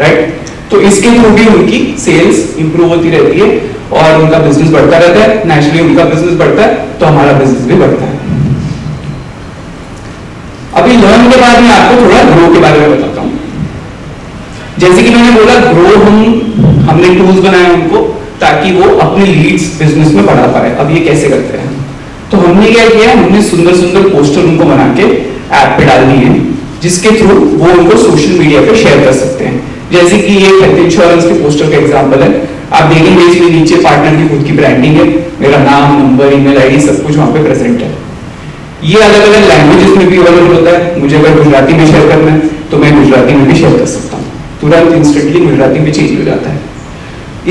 राइट। तो इसके थ्रू भी उनकी सेल्स इंप्रूव होती रहती है और उनका बिजनेस बढ़ता रहता है, नेचुरली उनका बिजनेस बढ़ता है तो हमारा बिजनेस भी बढ़ता है। अभी लर्न के बाद मैं आपको थोड़ा ग्रो के बारे में बताता हूं। जैसे कि मैंने बोला ग्रो हमने टूल्स बनाए उनको ताकि वो अपने लीड्स बिजनेस में बढ़ा पाए। अब ये कैसे करते हैं, तो हमने क्या किया, हमने सुंदर सुंदर पोस्टर उनको बना के ऐप पे डाल दिए जिसके थ्रू वो उनको सोशल मीडिया पे शेयर कर सकते हैं। जैसे कि ये हेल्थ इंश्योरेंस के पोस्टर का एग्जांपल है, आप देखेंगे इसमें नीचे पार्टनर की खुद की ब्रांडिंग है, मेरा नाम नंबर ईमेल आईडी सब कुछ वहां पे प्रेजेंट है। ये अलग अलग लैंग्वेजेस में भी अवेलेबल होता है, मुझे अगर गुजराती में शेयर करना है तो मैं गुजराती में भी शेयर कर सकता हूँ, तुरंत इंस्टेंटली गुजराती में चेंज हो जाता है।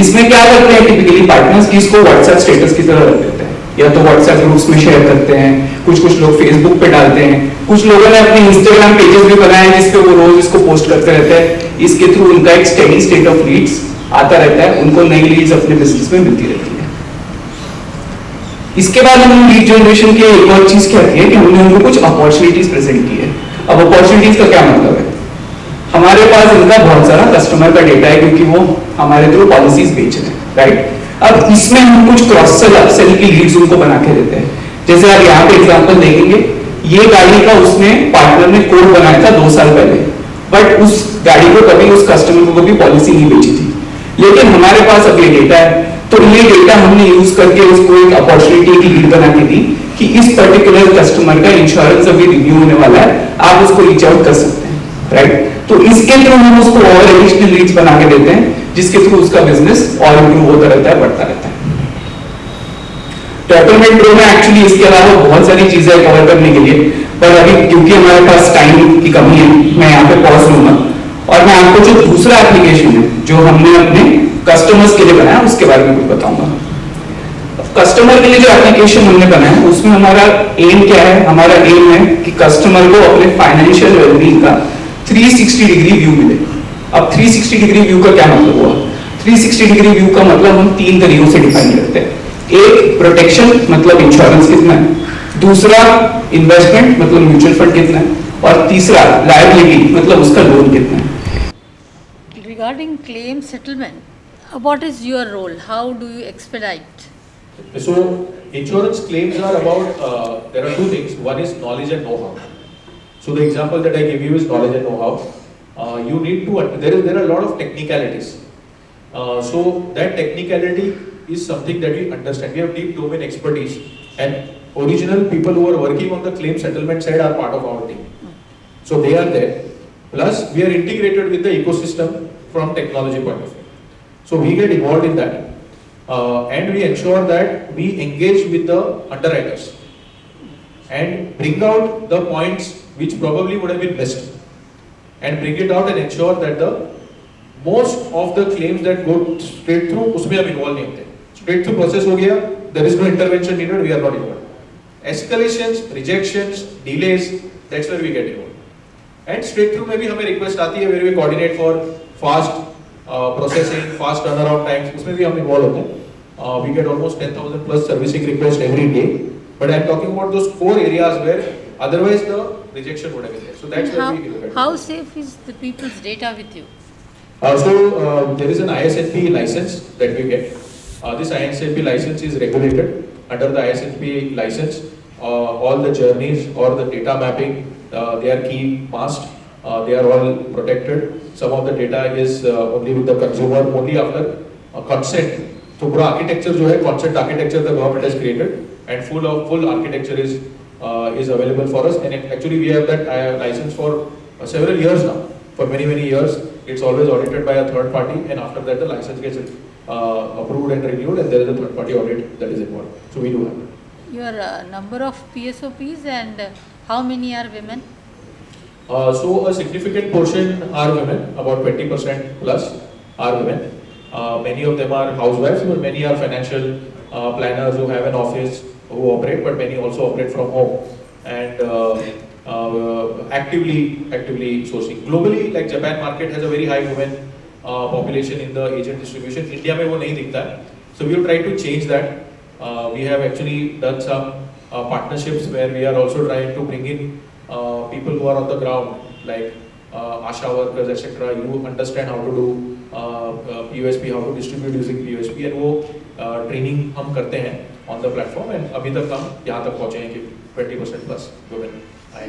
इसमें क्या करते हैं टिपिकली पार्टनर्स की इसको व्हाट्सएप स्टेटस की तरह रख देते हैं, या तो व्हाट्सएप ग्रुप्स में शेयर करते हैं, कुछ लोग फेसबुक पे डालते हैं, कुछ लोगों ने अपने इंस्टाग्राम पेजेस भी बनाए हैं जिसपे वो रोज इसको पोस्ट करते रहते हैं। इसके थ्रू उनका एक स्टेडी स्टेट ऑफ लीड्स आता रहता है, उनको नई लीड्स अपने बिजनेस में मिलती रहती है। इसके बाद हमने लीड जनरेशन की एक और चीज क्या की है कि हमने उनको कुछ अपॉर्चुनिटीज प्रेजेंट की है। अब अपॉर्चुनिटीज का क्या मतलब है, हमारे पास इनका बहुत सारा कस्टमर का डेटा है क्योंकि वो हमारे थ्रू पॉलिसीज बेच रहे हैं, राइट। अब इसमें हम कुछ क्रॉस सेल अपसेल की लीड्स उनको बना के देते हैं। जैसे आप यहाँ पे एग्जांपल देखेंगे, ये गाड़ी का उसने पार्टनर ने कोड बनाया था 2 साल पहले, बट उस गाड़ी को कभी उस कस्टमर को कभी पॉलिसी नहीं बेची थी, लेकिन हमारे पास अब ये डेटा है, तो ये डेटा हमने यूज करके उसको एक अपॉर्चुनिटी की लीड बना के दी कि इस पर्टिकुलर कस्टमर का इंश्योरेंस अभी रिन्यू होने वाला है, आप उसको रीच आउट कर सकते हैं, राइट। तो इसके थ्रू हम उसको और एडिशनल लीड्स बना के देते हैं जिसके थ्रू उसका बिजनेस और इंप्रूव होता रहता है, बढ़ता रहता है। टोटलमेंट प्रो में एक्चुअली इसके अलावा बहुत सारी चीजें कवर करने के लिए, पर अभी क्योंकि हमारे पास टाइम की कमी है मैं यहाँ पे पॉज लूंगा और मैं आपको जो दूसरा एप्लीकेशन है जो हमने अपने कस्टमर्स के लिए बनाया उसके बारे में कुछ बताऊंगा। कस्टमर के लिए जो एप्लीकेशन हमने बनाया उसमें हमारा एम क्या है, हमारा एम है कि कस्टमर को अपने फाइनेंशियल वेलबींग का 360 डिग्री व्यू मिले। अब 360 डिग्री व्यू का क्या मतलब हुआ, 360 डिग्री व्यू का मतलब हम 3 तरीकों से डिफाइन करते हैं। एक प्रोटेक्शन मतलब इंश्योरेंस कितना है, दूसरा इन्वेस्टमेंट मतलब म्यूचुअल फंड कितना है, और तीसरा लायबिलिटी मतलब उसका लोन कितना है। Regarding claim settlement, what is your role? How do you expedite? So insurance claims are about there are 2 things. One is knowledge and know-how. So the example that I give you is knowledge and know-how. You need to there are a lot of technicalities. So that technicality is something that we understand. We have deep domain expertise, and original people who are working on the claim settlement side are part of our team. So they are there. Plus we are integrated with the ecosystem from technology point of view. So we get involved in that. and we ensure that we engage with the underwriters and bring out the points which probably would have been missed, and bring it out and ensure that the most of the claims that go straight through उसमें हम involve नहीं होते. Straight through process हो गया, there is no intervention needed, we are not involved. Escalations, rejections, delays, that's where we get involved. And straight through में भी हमें request आती है where we coordinate for fast processing, fast turnaround times, उसमें भी हम involve होते हैं. We get almost 10,000 plus servicing requests every day. But I am talking about those core areas where otherwise the rejection would have been there. So that's where we look at. How safe is the people's data with you? There is an ISNP license that we get. This ISNP license is regulated. Under the ISNP license, all the journeys or the data mapping, they are key masked. They are all protected. Some of the data is only with the consumer, only after consent. So पूरा architecture जो है consent architecture the government has created, and full architecture is available for us. And actually we have that license for several years now. For many years, it's always audited by a third party, and after that the license gets approved and renewed, and there is a third party audit that is involved. So we do have it. Your number of PSOPs and how many are women? So a significant portion are women, about 20% plus are women. Many of them are housewives, but many are financial planners who have an office who operate, but many also operate from home and actively sourcing. Globally, like Japan market has a very high women population in the agent distribution. India में वो नहीं दिखता है. So we will try to change that. We have actually done some partnerships where we are also trying to bring in people who are on the ground, like ASHA workers, etc. You understand how to do POSP, how to distribute using POSP, and वो training हम करते हैं on the platform, and अभी तक हम यहाँ तक पहुँचे हैं कि 20% plus women आए.